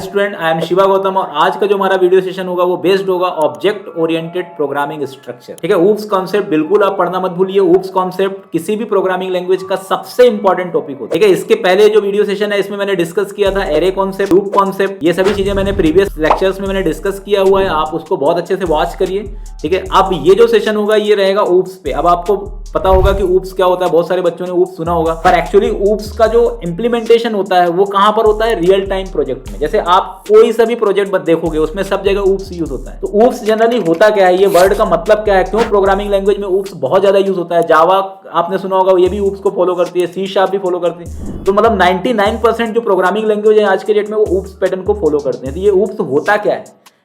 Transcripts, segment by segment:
Student, I am Shiva Gautam और आज का जो हमारा वीडियो सेशन होगा वो बेस्ड होगा ऑब्जेक्ट ओरिएंटेड प्रोग्रामिंग स्ट्रक्चर। ठीक है, ऊप्स कॉन्सेप्ट बिल्कुल आप पढ़ना मत भूलिए। ऊप्स कॉन्सेप्ट किसी भी प्रोग्रामिंग लैंग्वेज का सबसे इंपॉर्टेंट टॉपिक होता है। ठीक है, इसके पहले जो वीडियो सेशन है इसमें मैंने डिस्कस किया था एरे कॉन्सेप्ट, लूप कॉन्सेप्ट, ये सभी चीजें मैंने प्रीवियस लेक्चर्स में मैंने डिस्कस किया हुआ है, आप उसको बहुत अच्छे से वॉच करिए। ठीक है, अब ये जो सेशन होगा ये रहेगा ऊप्स पे। अब आपको पता होगा कि ऊप्स क्या होता है, बहुत सारे बच्चों ने ऊप्स सुना होगा, पर एक्चुअली ऊप्स का जो इंप्लीमेंटेशन होता है वो कहां पर होता है, रियल टाइम प्रोजेक्ट में। जैसे आप कोई सा भी प्रोजेक्ट देखोगे उसमें सब जगह ऊप्स यूज होता है। तो ऊप्स जनरली होता क्या है, ये वर्ड का मतलब क्या है, क्यों प्रोग्रामिंग लैंग्वेज में ऊप्स बहुत ज्यादा यूज होता है। जावा आपने सुना होगा ये भी ऊप्स को फॉलो करती है, सी शार्प भी फॉलो करती है। तो मतलब 99% जो प्रोग्रामिंग लैंग्वेज है आज के डेट में वो ऊप्स पैटर्न को फॉलो करते हैं। तो ये ऊप्स होता क्या है,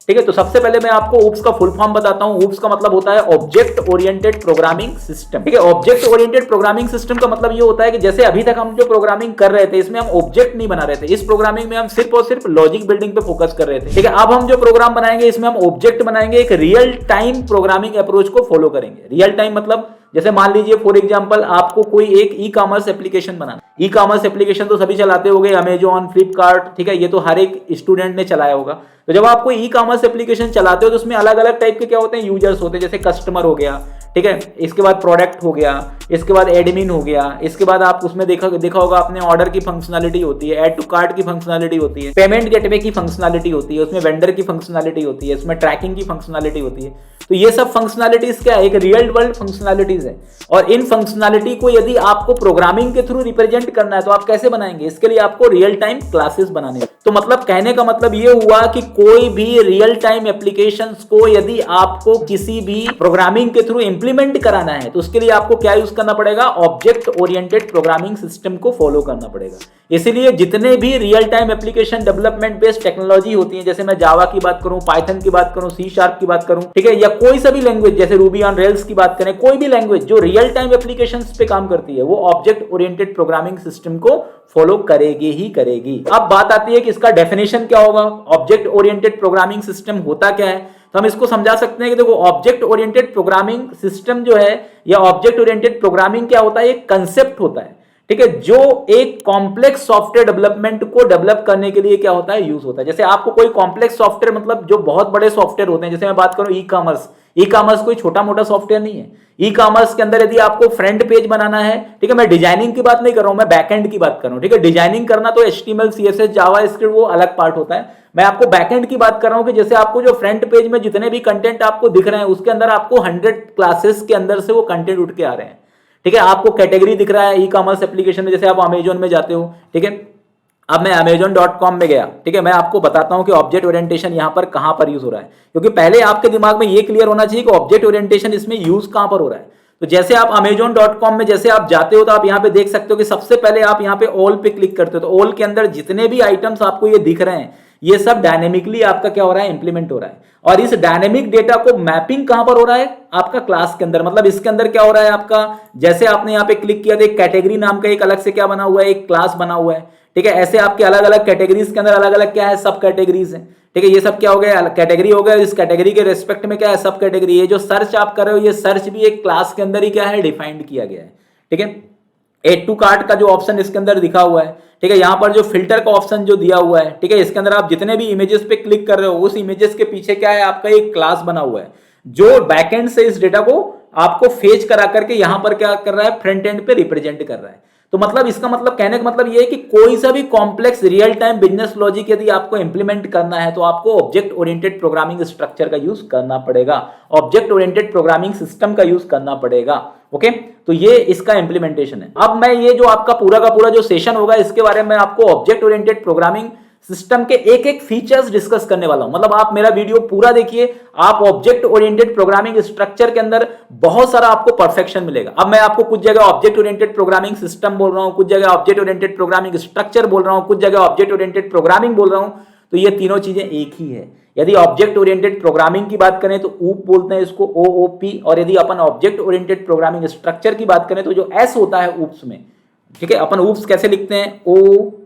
ठीक है, तो सबसे पहले मैं आपको ऊप्स का फुल फॉर्म बताता हूं। ऊप्स का मतलब होता है ऑब्जेक्ट ओरिएंटेड प्रोग्रामिंग सिस्टम। ठीक है, ऑब्जेक्ट ओरिएंटेड प्रोग्रामिंग सिस्टम का मतलब ये होता है कि जैसे अभी तक हम जो प्रोग्रामिंग कर रहे थे इसमें हम ऑब्जेक्ट नहीं बना रहे थे, इस प्रोग्रामिंग में हम सिर्फ और सिर्फ लॉजिक बिल्डिंग पे फोकस कर रहे थे। ठीक है, अब हम जो प्रोग्राम बनाएंगे इसमें हम ऑब्जेक्ट बनाएंगे, एक रियल टाइम प्रोग्रामिंग अप्रोच को फॉलो करेंगे। रियल टाइम मतलब जैसे मान लीजिए फॉर एग्जांपल आपको कोई एक ई कॉमर्स एप्लीकेशन बनाना। ई कॉमर्स एप्लीकेशन तो सभी चलाते होंगे, अमेजॉन, फ्लिपकार्ट, ठीक है, ये तो हर एक स्टूडेंट ने चलाया होगा। तो जब आप कोई ई कॉमर्स एप्लीकेशन चलाते हो तो उसमें अलग अलग टाइप के क्या होते हैं, यूजर्स होते हैं। जैसे कस्टमर हो गया, ठीक है, इसके बाद प्रोडक्ट हो गया, इसके बाद एडमिन हो गया, इसके बाद आप उसमें देखा होगा आपने ऑर्डर की फंक्शनैलिटी होती है, ऐड टू कार्ट की फंक्शनैलिटी होती है, पेमेंट गेटवे की फंक्शनैलिटी होती है, उसमें वेंडर की फंक्शनैलिटी होती है, उसमें ट्रैकिंग की फंक्शनैलिटी होती है। तो ये सब फंक्शनैलिटीज क्या है, एक रियल वर्ल्ड फंक्शनैलिटीज है। और इन फंक्शनैलिटी को यदि आपको प्रोग्रामिंग के थ्रू रिप्रेजेंट करना है तो आप कैसे बनाएंगे, इसके लिए आपको रियल टाइम क्लासेस बनाने हैं। तो मतलब कहने का मतलब ये हुआ कि कोई भी रियल टाइम एप्लीकेशंस को यदि आपको किसी भी प्रोग्रामिंग के थ्रू इंप्लीमेंट कराना है तो उसके लिए आपको क्या यूज करना पड़ेगा, ऑब्जेक्ट ओरिएंटेड प्रोग्रामिंग सिस्टम को फॉलो करना पड़ेगा। इसीलिए जितने भी real time application development based technology होती है, जैसे मैं जावा की बात करूं, पाइथन की बात करूं, सी शार्प की बात करूं, ठीक है, या कोई सा भी लैंग्वेज जैसे रूबी ऑन रेल्स की बात करें, कोई भी लैंग्वेज जो रियल टाइम एप्लीकेशंस पे काम करती है वो ऑब्जेक्ट ओरिएंटेड प्रोग्रामिंग सिस्टम को फॉलो करेगी ही करेगी। अब बात आती है कि इसका डेफिनेशन क्या होगा, ऑब्जेक्ट ओरिएंटेड प्रोग्रामिंग सिस्टम होता क्या है। तो हम इसको समझा सकते हैं कि देखो ऑब्जेक्ट ओरिएंटेड प्रोग्रामिंग सिस्टम जो है या ऑब्जेक्ट ओरिएंटेड प्रोग्रामिंग क्या होता है, एक कंसेप्ट होता है, ठीक है, जो एक कॉम्प्लेक्स सॉफ्टवेयर डेवलपमेंट को डेवलप करने के लिए क्या होता है, यूज होता है। जैसे आपको कोई कॉम्प्लेक्स सॉफ्टवेयर मतलब जो बहुत बड़े सॉफ्टवेयर होते हैं, जैसे मैं बात करूं ई कॉमर्स, ई कॉमर्स कोई छोटा मोटा सॉफ्टवेयर नहीं है। ई कॉमर्स के अंदर यदि आपको फ्रंट पेज बनाना है, ठीक है, मैं डिजाइनिंग की बात नहीं कर रहा हूं, मैं बैकएंड की बात कर रहा हूं। ठीक है, डिजाइनिंग करना तो HTML, CSS, जावास्क्रिप्ट वो अलग पार्ट होता है। मैं आपको बैकएंड की बात कर रहा हूं कि जैसे आपको जो फ्रंट पेज में जितने भी कंटेंट आपको दिख रहे हैं उसके अंदर आपको 100 क्लासेस के अंदर से वो कंटेंट उठ के आ रहे हैं। ठीक है, आपको कैटेगरी दिख रहा है ई कॉमर्स एप्लीकेशन में, जैसे आप अमेजॉन में जाते हो, ठीक है, अब मैं amazon.com में गया, ठीक है, मैं आपको बताता हूं कि ऑब्जेक्ट ओरिएंटेशन यहां पर कहां पर यूज हो रहा है, क्योंकि पहले आपके दिमाग में ये क्लियर होना चाहिए कि ऑब्जेक्ट ओरिएंटेशन इसमें यूज कहां पर हो रहा है। तो जैसे आप amazon.com में जैसे आप जाते हो तो आप यहां पे देख सकते हो कि सबसे पहले आप यहां पे ऑल पे क्लिक करते हो तो ऑल के अंदर जितने भी आइटम्स आपको ये दिख रहे हैं ये सब डायनेमिकली आपका क्या हो रहा है, इंप्लीमेंट हो रहा है। और इस डायनेमिक डेटा को मैपिंग कहां पर हो रहा है, आपका क्लास के अंदर। मतलब इसके अंदर क्या हो रहा है आपका, जैसे आपने यहां पे क्लिक किया तो एक कैटेगरी नाम का एक अलग से क्या बना हुआ है, एक क्लास बना हुआ है। ठीक है, ऐसे आपके अलग अलग कैटेगरीज के अंदर अलग अलग क्या है, सब कैटेगरीज है। ठीक है, ये सब क्या हो गया, कैटेगरी हो गया, इस कैटेगरी के रेस्पेक्ट में क्या है, सब कैटेगरी। ये जो सर्च आप कर रहे हो ये सर्च भी एक क्लास के अंदर ही क्या है, डिफाइंड किया गया है। ठीक है, एड टू कार्ट का जो ऑप्शन इसके अंदर दिखा हुआ है, ठीक है, यहां पर जो फिल्टर का ऑप्शन जो दिया हुआ है, ठीक है, इसके अंदर आप जितने भी इमेजेस पे क्लिक कर रहे हो उस इमेजेस के पीछे क्या है, आपका एक क्लास बना हुआ है जो बैकएंड से इस डेटा को आपको फेच करा करके यहां पर क्या कर रहा है, फ्रंट एंड पे रिप्रेजेंट कर रहा है। तो मतलब इसका मतलब कहने का मतलब यह है कि कोई सा भी complex real time business logic यदि आपको इंप्लीमेंट करना है तो आपको ऑब्जेक्ट ओरिएंटेड प्रोग्रामिंग स्ट्रक्चर का यूज करना पड़ेगा, ऑब्जेक्ट ओरिएंटेड प्रोग्रामिंग सिस्टम का यूज करना पड़ेगा। ओके, तो ये इसका इंप्लीमेंटेशन है। अब मैं ये जो आपका पूरा का पूरा जो सेशन होगा इसके बारे में आपको ऑब्जेक्ट ओरिएंटेड प्रोग्रामिंग सिस्टम के एक एक फीचर्स डिस्कस करने वाला हूं। मतलब आप मेरा वीडियो पूरा देखिए, आप ऑब्जेक्ट ओरिएंटेड प्रोग्रामिंग स्ट्रक्चर के अंदर बहुत सारा आपको परफेक्शन मिलेगा। अब मैं आपको कुछ जगह ऑब्जेक्ट ओरिएंटेड प्रोग्रामिंग सिस्टम बोल रहा हूं, कुछ जगह ऑब्जेक्ट ओरिएंटेड प्रोग्रामिंग स्ट्रक्चर बोल रहा हूं, कुछ जगह ऑब्जेक्ट ओरिएंटेड प्रोग्रामिंग बोल रहा हूं। तो ये तीनों चीजें एक ही है। यदि ऑब्जेक्ट ओरिएंटेड प्रोग्रामिंग की बात करें तो ऊप बोलते हैं इसको, OOP, और यदि अपन ऑब्जेक्ट ओरिएंटेड प्रोग्रामिंग स्ट्रक्चर की बात करें तो जो S होता है ऊप्स में, ठीक है, अपन ऊप्स कैसे लिखते हैं, OOP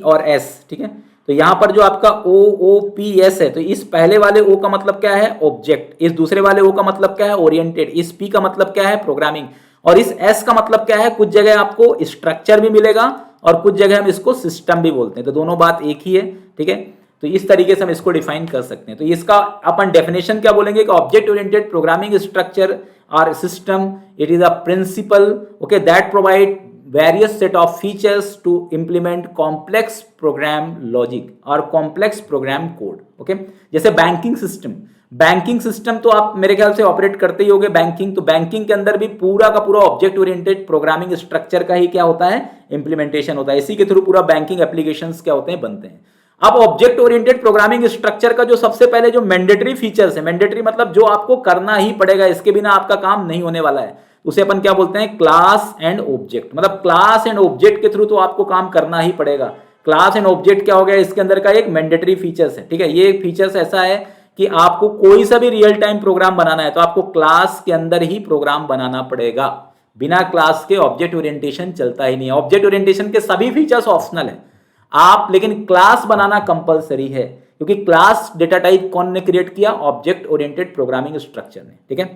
और S, ठीक है। तो यहां पर जो आपका OOPS है तो इस पहले वाले O का मतलब क्या है, ऑब्जेक्ट, इस दूसरे वाले O का मतलब क्या है, ओरिएंटेड, इस P का मतलब क्या है, प्रोग्रामिंग, और इस S का मतलब क्या है, कुछ जगह आपको स्ट्रक्चर भी मिलेगा और कुछ जगह हम इसको सिस्टम भी बोलते हैं, तो दोनों बात एक ही है, ठीक है। तो इस तरीके से हम इसको डिफाइन कर सकते हैं। तो इसका अपन डेफिनेशन क्या बोलेंगे कि ऑब्जेक्ट ओरिएंटेड प्रोग्रामिंग स्ट्रक्चर और system, it is a principal okay that provide various set of features to implement complex program logic और complex program code ओके जैसे बैंकिंग सिस्टम तो आप मेरे ख्याल से ऑपरेट करते ही होंगे बैंकिंग, तो बैंकिंग के अंदर भी पूरा का पूरा ऑब्जेक्ट ओरिएंटेड प्रोग्रामिंग स्ट्रक्चर का ही क्या होता है, इंप्लीमेंटेशन होता है। इसी के थ्रू पूरा बैंकिंग एप्लीकेशंस क्या होते हैं, बनते हैं। अब ऑब्जेक्ट ओरिएंटेड प्रोग्रामिंग स्ट्रक्चर का जो सबसे पहले जो मैंडेटरी फीचर्स है, मैंडेटरी मतलब जो आपको करना ही पड़ेगा, इसके बिना आपका काम नहीं होने वाला है, उसे अपन क्या बोलते हैं, क्लास एंड ऑब्जेक्ट। मतलब क्लास एंड ऑब्जेक्ट के थ्रू तो आपको काम करना ही पड़ेगा। क्लास एंड ऑब्जेक्ट क्या हो गया, इसके अंदर का एक मैंडेटरी फीचर्स है, ठीक है। ये फीचर्स ऐसा है कि आपको कोई सा भी रियल टाइम प्रोग्राम बनाना है तो आपको क्लास के अंदर ही प्रोग्राम बनाना पड़ेगा। बिना क्लास के ऑब्जेक्ट ओरिएंटेशन चलता ही नहीं है। ऑब्जेक्ट ओरिएंटेशन के सभी फीचर्स ऑप्शनल है आप, लेकिन क्लास बनाना कंपलसरी है, क्योंकि क्लास डेटा टाइप कौन ने क्रिएट किया, ऑब्जेक्ट ओरिएंटेड प्रोग्रामिंग स्ट्रक्चर ने, ठीक है।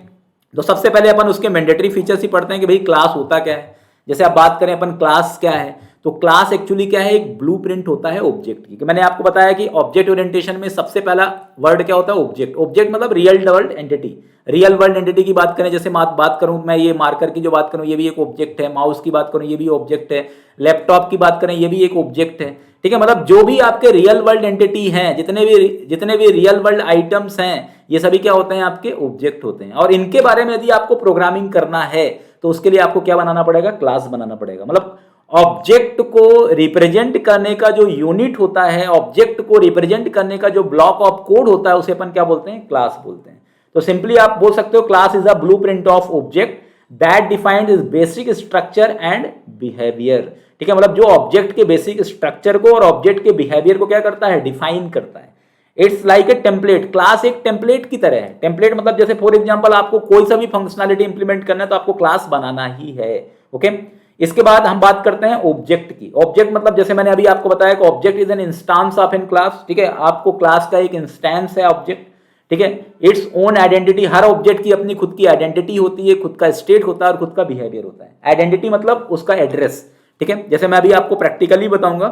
तो सबसे पहले अपन उसके मैंडेटरी फीचर्स ही पढ़ते हैं कि भाई क्लास होता क्या है। जैसे आप बात करें अपन क्लास क्या है, तो क्लास एक्चुअली क्या है, एक ब्लूप्रिंट होता है ऑब्जेक्ट की। मैंने आपको बताया कि ऑब्जेक्ट ओरिएंटेशन में सबसे पहला वर्ड क्या होता है, ऑब्जेक्ट। ऑब्जेक्ट मतलब real world entity. Real world entity की बात करें, जैसे बात करूं मैं, ये मार्कर की जो बात करूं ये भी एक ऑब्जेक्ट है, माउस की बात करूं ये भी ऑब्जेक्ट है, लैपटॉप की बात करें ये भी एक ऑब्जेक्ट है, ठीक है। मतलब जो भी आपके रियल वर्ल्ड एंटिटी हैं, जितने भी रियल वर्ल्ड आइटम्स हैं, ये सभी क्या होते हैं, आपके ऑब्जेक्ट होते हैं। और इनके बारे में यदि आपको प्रोग्रामिंग करना है तो उसके लिए आपको क्या बनाना पड़ेगा, क्लास बनाना पड़ेगा। मतलब ऑब्जेक्ट को रिप्रेजेंट करने का जो यूनिट होता है, ऑब्जेक्ट को रिप्रेजेंट करने का जो ब्लॉक ऑफ कोड होता है, उसे अपन क्या बोलते हैं, क्लास बोलते हैं। तो सिंपली आप बोल सकते हो class is a blueprint of object that defined is basic structure and behaviour, ठीक है। मतलब जो ऑब्जेक्ट के बेसिक स्ट्रक्चर को और ऑब्जेक्ट के बिहेवियर को क्या करता है, डिफाइन करता है। It's like a template. Class एक टेम्पलेट की तरह है। टेम्पलेट मतलब जैसे फॉर एग्जांपल आपको कोई सा भी फंक्शनैलिटी इंप्लीमेंट करना है तो आपको क्लास बनाना ही है, ओके। इसके बाद हम बात करते हैं ऑब्जेक्ट की। ऑब्जेक्ट मतलब जैसे मैंने अभी आपको बताया कि object is an instance of an class, ठीक है। आपको क्लास का एक इंस्टेंस है ऑब्जेक्ट, ठीक है। इट्स ओन आइडेंटिटी, हर ऑब्जेक्ट की अपनी खुद की आइडेंटिटी होती है, खुद का स्टेट होता है और खुद का बिहेवियर होता है। आइडेंटिटी मतलब उसका एड्रेस, ठीक है। जैसे मैं अभी आपको प्रैक्टिकली बताऊंगा,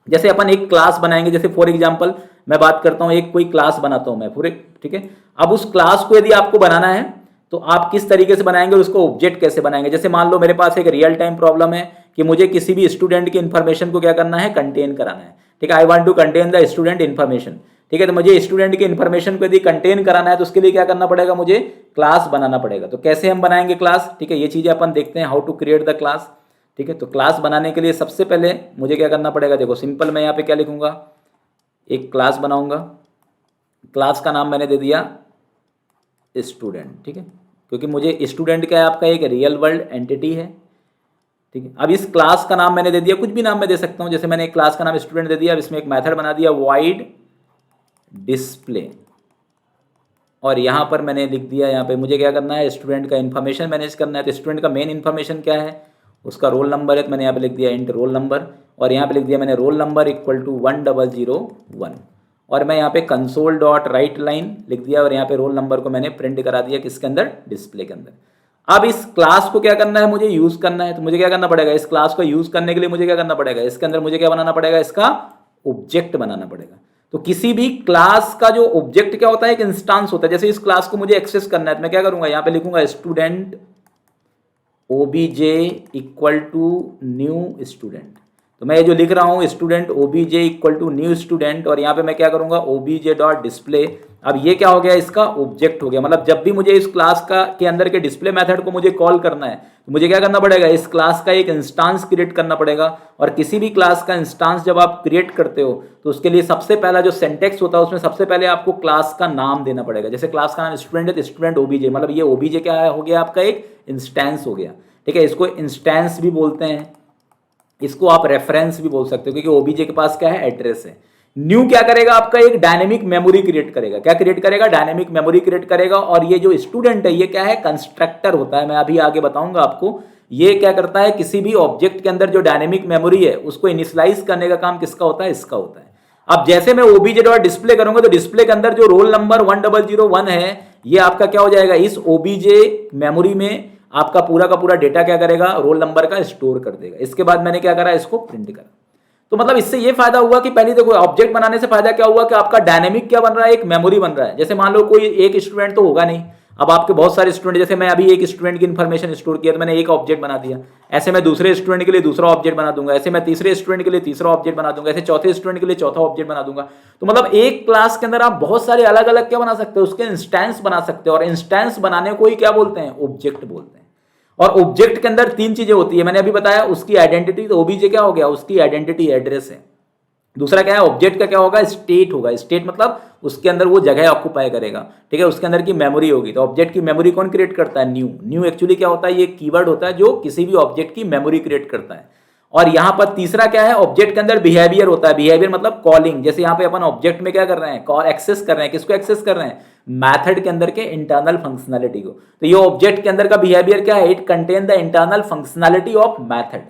जैसे अपन एक क्लास बनाएंगे, जैसे फॉर एग्जांपल मैं बात करता हूं, एक कोई क्लास बनाता हूं मैं पूरे, ठीक है। अब उस क्लास को यदि आपको बनाना है तो आप किस तरीके से बनाएंगे, उसको ऑब्जेक्ट कैसे बनाएंगे। जैसे मान लो मेरे पास एक रियल टाइम प्रॉब्लम है कि मुझे किसी भी स्टूडेंट की इंफॉर्मेशन को क्या करना है, कंटेन कराना है, ठीक है। I want to contain the student information, ठीक है। तो मुझे स्टूडेंट की इंफॉर्मेशन को यदि कंटेन कराना है तो उसके लिए क्या करना पड़ेगा, मुझे क्लास बनाना पड़ेगा। तो कैसे हम बनाएंगे क्लास, ठीक है, ये चीजें अपन देखते हैं, how to create the class, ठीक है। तो क्लास बनाने के लिए सबसे पहले मुझे क्या करना पड़ेगा, देखो सिंपल, मैं यहाँ पे क्या लिखूंगा, एक क्लास बनाऊंगा। क्लास का नाम मैंने दे दिया स्टूडेंट, ठीक है, क्योंकि मुझे स्टूडेंट क्या है, आपका एक रियल वर्ल्ड एंटिटी है, ठीक है। अब इस क्लास का नाम मैंने दे दिया, कुछ भी नाम मैं दे सकता हूं, जैसे मैंने एक क्लास का नाम स्टूडेंट दे दिया। अब इसमें एक मेथड बना दिया वाइड डिस्प्ले, और यहां पर मैंने लिख दिया, यहाँ पे मुझे क्या करना है, स्टूडेंट का इन्फॉर्मेशन मैनेज करना है। तो स्टूडेंट का मेन इन्फॉर्मेशन क्या है, उसका रोल नंबर है, तो मैंने यहाँ पे लिख दिया इंट रोल नंबर, और यहाँ पे लिख दिया मैंने रोल नंबर इक्वल टू 1001, और मैं यहाँ पे कंसोल डॉट राइट लाइन लिख दिया, और यहाँ पे रोल नंबर को मैंने प्रिंट करा दिया किसके अंदर, डिस्प्ले के अंदर। अब इस क्लास को क्या करना है, मुझे यूज करना है। तो मुझे क्या करना पड़ेगा, इस क्लास को यूज करने के लिए मुझे क्या करना पड़ेगा, इसके अंदर मुझे क्या बनाना पड़ेगा, इसका ऑब्जेक्ट बनाना पड़ेगा। तो किसी भी क्लास का जो ऑब्जेक्ट क्या होता है, एक इंस्टेंस होता है। जैसे इस क्लास को मुझे एक्सेस करना है तो मैं क्या करूंगा, यहाँ पे लिखूंगा student OBJ equal to new student. तो मैं ये जो लिख रहा हूँ student OBJ equal to new student, और यहाँ पे मैं क्या करूंगा, ओबीजे डॉट डिस्प्ले। अब ये क्या हो गया, इसका ऑब्जेक्ट हो गया। मतलब जब भी मुझे इस क्लास का के अंदर के डिस्प्ले मेथड को मुझे कॉल करना है तो मुझे क्या करना पड़ेगा, इस क्लास का एक इंस्टेंस क्रिएट करना पड़ेगा। और किसी भी क्लास का इंस्टेंस जब आप क्रिएट करते हो तो उसके लिए सबसे पहला जो सिंटैक्स होता है उसमें सबसे पहले आपको क्लास का नाम देना पड़ेगा। जैसे क्लास का नाम स्टूडेंट है तो स्टूडेंट ओबीजे, मतलब ये ओबीजे क्या हो गया, आपका एक इंस्टेंस हो गया, ठीक है। इसको इंस्टेंस भी बोलते हैं, इसको आप रेफरेंस भी बोल सकते हो, क्योंकि ओबीजे के पास क्या है, एड्रेस है। न्यू क्या करेगा, आपका एक डायनेमिक मेमोरी क्रिएट करेगा। क्या क्रिएट करेगा, डायनेमिक मेमोरी क्रिएट करेगा। और ये जो स्टूडेंट है ये क्या है, कंस्ट्रक्टर होता है। मैं अभी आगे बताऊंगा आपको। ये क्या करता है, किसी भी ऑब्जेक्ट के अंदर जो डायनेमिक मेमोरी है उसको इनिशियलाइज करने का काम किसका होता है, इसका होता है। अब जैसे मैं ओबीजे डॉट डिस्प्ले करूंगा तो डिस्प्ले के अंदर जो रोल नंबर 1001 है ये आपका क्या हो जाएगा, इस ओबीजे मेमोरी में आपका पूरा का पूरा डेटा क्या करेगा, रोल नंबर का स्टोर कर देगा। इसके बाद मैंने क्या करा, इसको प्रिंट करा। तो मतलब इससे ये फायदा हुआ कि पहले देखो ऑब्जेक्ट बनाने से फायदा क्या हुआ कि आपका डायनेमिक क्या बन रहा है, एक मेमोरी बन रहा है। जैसे मान लो कोई एक स्टूडेंट तो होगा नहीं, अब आपके बहुत सारे स्टूडेंट, जैसे मैं अभी एक स्टूडेंट की इन्फॉर्मेशन स्टोर किया तो मैंने एक ऑब्जेक्ट बना दिया, ऐसे मैं दूसरे स्टूडेंट के लिए दूसरा ऑब्जेक्ट बना दूंगा, ऐसे मैं तीसरे स्टूडेंट के लिए तीसरा ऑब्जेक्ट बना दूंगा, ऐसे चौथे स्टूडेंट के लिए चौथा ऑब्जेक्ट बना दूंगा। तो मतलब एक क्लास के अंदर आप बहुत सारे अलग अलग क्या बना सकते हो, उसके इंस्टेंस बना सकते हो, और इंस्टेंस बनाने को ही क्या बोलते हैं, ऑब्जेक्ट बोलते हैं। और ऑब्जेक्ट के अंदर तीन चीजें होती है, मैंने अभी बताया, उसकी आइडेंटिटी, तो ओबीजे क्या हो गया, उसकी आइडेंटिटी एड्रेस है। दूसरा क्या है, ऑब्जेक्ट का क्या होगा, स्टेट होगा। स्टेट मतलब उसके अंदर वो जगह ऑक्यूपाई करेगा, ठीक है, उसके अंदर की मेमोरी होगी। तो ऑब्जेक्ट की मेमोरी कौन क्रिएट करता है, न्यू। न्यू एक्चुअली क्या होता है, ये कीवर्ड होता है जो किसी भी ऑब्जेक्ट की मेमोरी क्रिएट करता है। और यहां पर तीसरा क्या है, ऑब्जेक्ट के अंदर बिहेवियर होता है। बिहेवियर मतलब कॉलिंग, जैसे यहाँ पे अपन ऑब्जेक्ट में क्या कर रहे हैं, कॉल एक्सेस कर रहे हैं, किसको एक्सेस कर रहे हैं, मैथड के अंदर के इंटरनल फंक्शनैलिटी को। तो ये ऑब्जेक्ट के अंदर का बिहेवियर क्या है, it contain the internal functionality of method,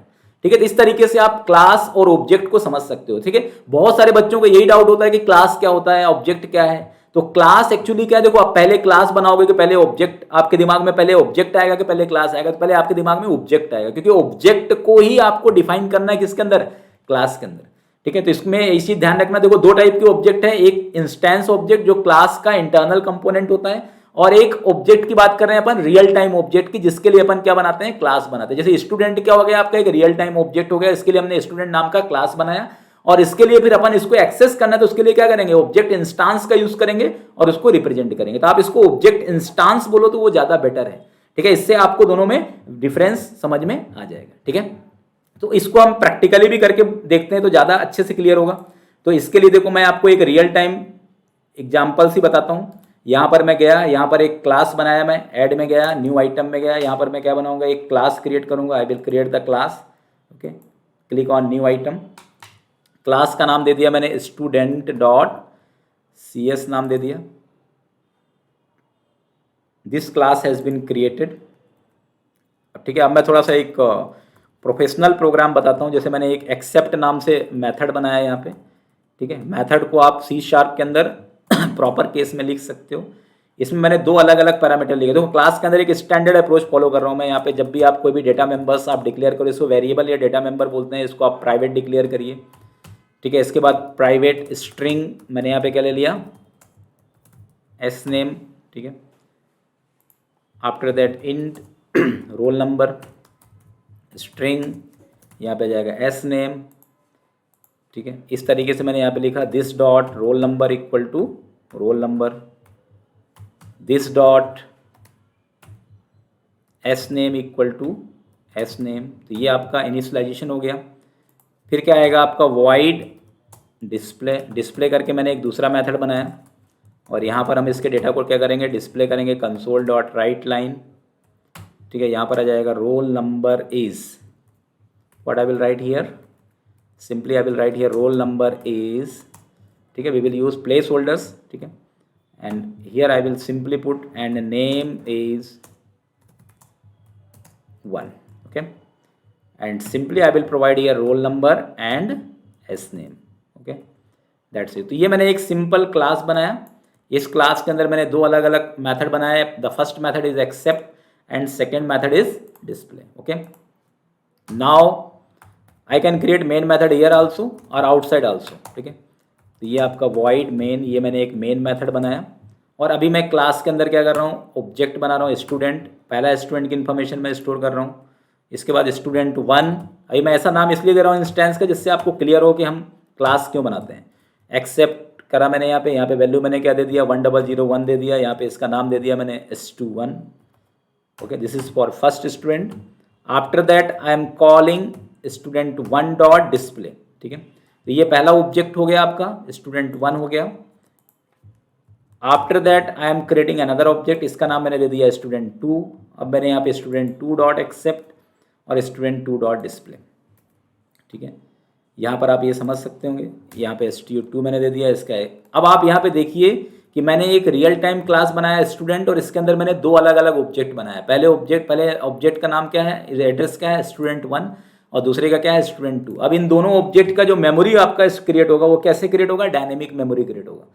ठीक है। तो इस तरीके से आप क्लास और ऑब्जेक्ट को समझ सकते हो, ठीक है। बहुत सारे बच्चों को यही डाउट होता है कि क्लास क्या होता है, ऑब्जेक्ट क्या है। तो क्लास एक्चुअली क्या है, देखो आप पहले क्लास बनाओगे कि पहले ऑब्जेक्ट, आपके दिमाग में पहले ऑब्जेक्ट आएगा कि पहले क्लास आएगा, तो पहले आपके दिमाग में ऑब्जेक्ट आएगा, क्योंकि ऑब्जेक्ट को ही आपको डिफाइन करना है किसके अंदर, क्लास के अंदर, ठीक है। तो इसमें इसी ध्यान रखना, देखो दो टाइप के ऑब्जेक्ट है, एक इंस्टेंस ऑब्जेक्ट जो क्लास का इंटरनल कंपोनेंट होता है, और एक ऑब्जेक्ट की बात कर रहे हैं अपन रियल टाइम ऑब्जेक्ट की, जिसके लिए अपन क्या बनाते हैं, क्लास बनाते हैं। जैसे स्टूडेंट क्या हो गया आपका, एक रियल टाइम ऑब्जेक्ट हो गया, इसके लिए हमने स्टूडेंट नाम का क्लास बनाया, और इसके लिए फिर अपन इसको एक्सेस करना है तो उसके लिए क्या करेंगे, ऑब्जेक्ट इंस्टांस का यूज करेंगे और उसको रिप्रेजेंट करेंगे। तो आप इसको ऑब्जेक्ट इंस्टांस बोलो तो वो ज्यादा बेटर है, ठीक है। इससे आपको दोनों में डिफरेंस समझ में आ जाएगा, ठीक है। तो इसको हम प्रैक्टिकली भी करके देखते हैं तो ज्यादा अच्छे से क्लियर होगा। तो इसके लिए देखो मैं आपको एक रियल टाइम एग्जाम्पल से बताता हूं। यहां पर मैं गया, यहां पर एक क्लास बनाया, मैं ऐड में गया, न्यू आइटम में गया, यहां पर मैं क्या बनाऊंगा, एक क्लास क्रिएट करूंगा, I will create the class, okay, click on new item. Class का नाम दे दिया मैंने स्टूडेंट डॉट cs नाम दे दिया। This class has been created, ठीक है। अब मैं थोड़ा सा एक प्रोफेशनल प्रोग्राम बताता हूं। जैसे मैंने एक एक्सेप्ट नाम से मेथड बनाया यहाँ पे, ठीक है। मेथड को आप C# के अंदर प्रॉपर केस में लिख सकते हो। इसमें मैंने दो अलग अलग पैरामीटर लिखे। देखो क्लास के अंदर एक स्टैंडर्ड अप्रोच फॉलो कर रहा हूँ मैं यहाँ पे। जब भी आप कोई भी डेटा मेंबर्स आप डिक्लेयर करो, इसको वेरिएबल या डेटा मेंबर बोलते हैं, इसको आप प्राइवेट डिक्लेयर करिए, ठीक है। इसके बाद प्राइवेट स्ट्रिंग मैंने यहाँ पे क्या ले लिया, एस नेम, ठीक है। After that int roll number, string यहाँ पे जाएगा एस नेम, ठीक है। इस तरीके से मैंने यहाँ पे लिखा this dot roll number equal to roll number, this dot S name equal to S name. तो ये आपका इनिशियलाइजेशन हो गया। फिर क्या आएगा आपका वॉइड डिस्प्ले। डिस्प्ले करके मैंने एक दूसरा मेथड बनाया, और यहाँ पर हम इसके डेटा को क्या करेंगे, डिस्प्ले करेंगे कंसोल डॉट राइट लाइन, ठीक है। यहाँ पर आ जाएगा roll number is, what I will write here, simply I will write here roll number is, ठीक है। We will use place holders, ठीक है। And here I will simply put and name is 1, okay, and simply I will provide here roll number and s name, okay, that's it। तो ये मैंने एक simple class बनाया। इस class के अंदर मैंने दो अलग अलग मेथड बनाए। The first method is accept and second method is display, okay. Now I can create main method here also और आउटसाइड आल्सो, ठीक है। तो ये आपका वॉइड मेन, ये मैंने एक मेन मेथड बनाया, और अभी मैं क्लास के अंदर क्या कर रहा हूँ, ऑब्जेक्ट बना रहा हूँ स्टूडेंट। पहला स्टूडेंट की इन्फॉर्मेशन मैं स्टोर कर रहा हूँ। इसके बाद स्टूडेंट 1, अभी मैं ऐसा नाम इसलिए दे रहा हूँ इंस्टेंस का जिससे आपको क्लियर हो कि हम क्लास क्यों बनाते हैं। एक्सेप्ट करा मैंने यहाँ पे वैल्यू मैंने क्या दे दिया, 1001 दे दिया। यहाँ पे इसका नाम दे दिया मैंने S21, okay, this is for first student. After that I am calling student 1 dot display, ठीक है। तो ये पहला ऑब्जेक्ट हो गया आपका, स्टूडेंट 1 हो गया। After that I am creating another object, इसका नाम मैंने दे दिया स्टूडेंट 2। अब मैंने यहाँ पे स्टूडेंट 2 डॉट एक्सेप्ट और स्टूडेंट 2 डॉट डिस्प्ले, ठीक है। यहाँ पर आप ये समझ सकते होंगे, यहाँ पे stu2 मैंने दे दिया इसका है। अब आप यहाँ पे देखिए कि मैंने एक रियल टाइम क्लास बनाया स्टूडेंट, और इसके अंदर मैंने दो अलग अलग ऑब्जेक्ट बनाया। पहले ऑब्जेक्ट का नाम क्या है, एड्रेस क्या है, स्टूडेंट 1, और दूसरे का क्या है, स्टूडेंट 2। अब इन दोनों ऑब्जेक्ट का जो मेमोरी आपका क्रिएट होगा वो कैसे क्रिएट होगा, डायनेमिक मेमोरी क्रिएट होगा,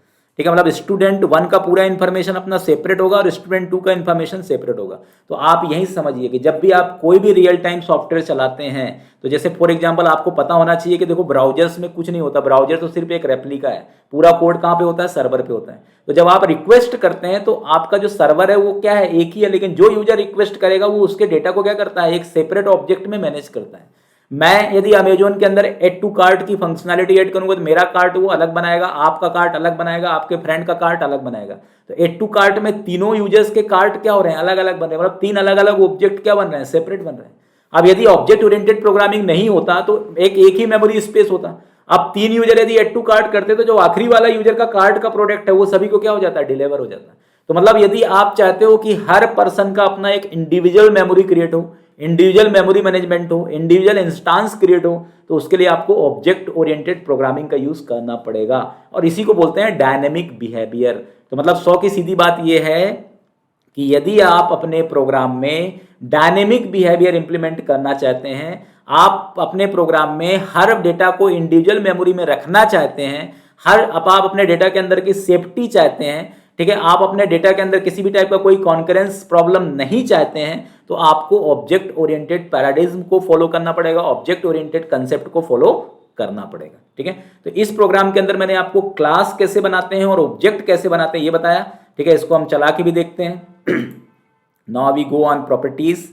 ठीक है, मतलब स्टूडेंट 1 का पूरा इन्फॉर्मेशन अपना सेपरेट होगा और स्टूडेंट 2 का इन्फॉर्मेशन सेपरेट होगा। तो आप यही समझिए कि जब भी आप कोई भी रियल टाइम सॉफ्टवेयर चलाते हैं, तो जैसे फॉर एग्जांपल आपको पता होना चाहिए कि देखो ब्राउजर्स में कुछ नहीं होता, ब्राउजर तो सिर्फ एक रेप्लिका है, पूरा कोड कहाँ पे होता है, सर्वर पे होता है। तो जब आप रिक्वेस्ट करते हैं तो आपका जो सर्वर है वो क्या है, एक ही है, लेकिन जो यूजर रिक्वेस्ट करेगा वो उसके डेटा को क्या करता है, एक सेपरेट ऑब्जेक्ट में मैनेज करता है। मैं यदि अमेजोन के अंदर एड टू कार्ट की फंक्शनैलिटी ऐड करूंगा तो मेरा कार्ट वो अलग बनाएगा, आपका कार्ट अलग बनाएगा, आपके फ्रेंड का कार्ट अलग बनाएगा। तो एड टू कार्ट में तीनों यूजर्स के कार्ट क्या हो रहे हैं, अलग अलग बन रहे हैं, मतलब 3 अलग अलग ऑब्जेक्ट क्या बन रहे हैं, सेपरेट बन रहे हैं। अब यदि ऑब्जेक्ट ओरिएंटेड प्रोग्रामिंग नहीं होता तो एक ही मेमोरी स्पेस होता। अब 3 यूजर यदि एड टू कार्ट करते तो जो आखिरी वाला यूजर का कार्ट का प्रोडक्ट है वो सभी को क्या हो जाता है, डिलीवर हो जाता है। तो मतलब यदि आप चाहते हो कि हर पर्सन का अपना एक इंडिविजुअल मेमोरी क्रिएट हो, इंडिविजुअल मेमोरी मैनेजमेंट हो, इंडिविजुअल इंस्टांस क्रिएट हो, तो उसके लिए आपको ऑब्जेक्ट ओरिएंटेड प्रोग्रामिंग का यूज करना पड़ेगा और इसी को बोलते हैं डायनेमिक बिहेवियर। तो मतलब 100 की सीधी बात यह है कि यदि आप अपने प्रोग्राम में डायनेमिक बिहेवियर इंप्लीमेंट करना चाहते हैं, आप अपने प्रोग्राम में हर डेटा को इंडिविजुअल मेमोरी में रखना चाहते हैं, आप अपने डेटा के अंदर की सेफ्टी चाहते हैं, ठीक है, आप अपने डेटा के अंदर किसी भी टाइप का कोई कॉन्करेंस प्रॉब्लम नहीं चाहते हैं, तो आपको ऑब्जेक्ट ओरिएंटेड पैराडिज्म को फॉलो करना पड़ेगा, ऑब्जेक्ट ओरिएंटेड कंसेप्ट को फॉलो करना पड़ेगा। ठीक है, तो इस प्रोग्राम के अंदर मैंने आपको क्लास कैसे बनाते हैं और ऑब्जेक्ट कैसे बनाते हैं ये बताया। ठीक है, इसको हम चला के भी देखते हैं। Now we go on properties.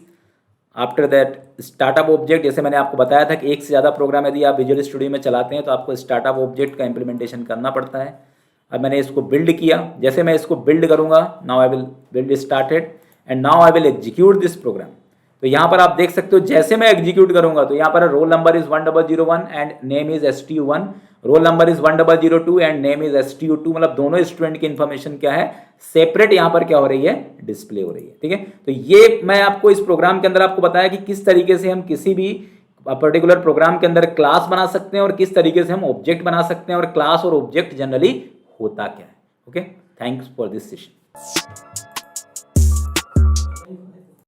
After that startup object, जैसे मैंने आपको बताया था कि एक से ज़्यादा प्रोग्राम यदि आप विजुअल स्टूडियो में चलाते हैं तो आपको स्टार्टअप ऑब्जेक्ट का इंप्लीमेंटेशन करना पड़ता है। अब मैंने इसको बिल्ड किया, जैसे मैं इसको बिल्ड करूंगा, now I will build started and now I will execute this program. तो यहाँ पर आप देख सकते हो जैसे मैं एग्जीक्यूट करूंगा तो यहाँ पर role number is 1001 and name is STU1, role number is 1002 and name is STU2, मतलब दोनों स्टूडेंट की इन्फॉर्मेशन क्या है, सेपरेट यहाँ पर क्या हो रही है, डिस्प्ले हो रही है। ठीक है, तो ये मैं आपको इस प्रोग्राम के अंदर आपको बताया कि किस तरीके से हम किसी भी पर्टिकुलर प्रोग्राम के अंदर क्लास बना सकते हैं और किस तरीके से हम ऑब्जेक्ट बना सकते हैं और क्लास और ऑब्जेक्ट जनरली होता क्या है। Okay, thanks for this session.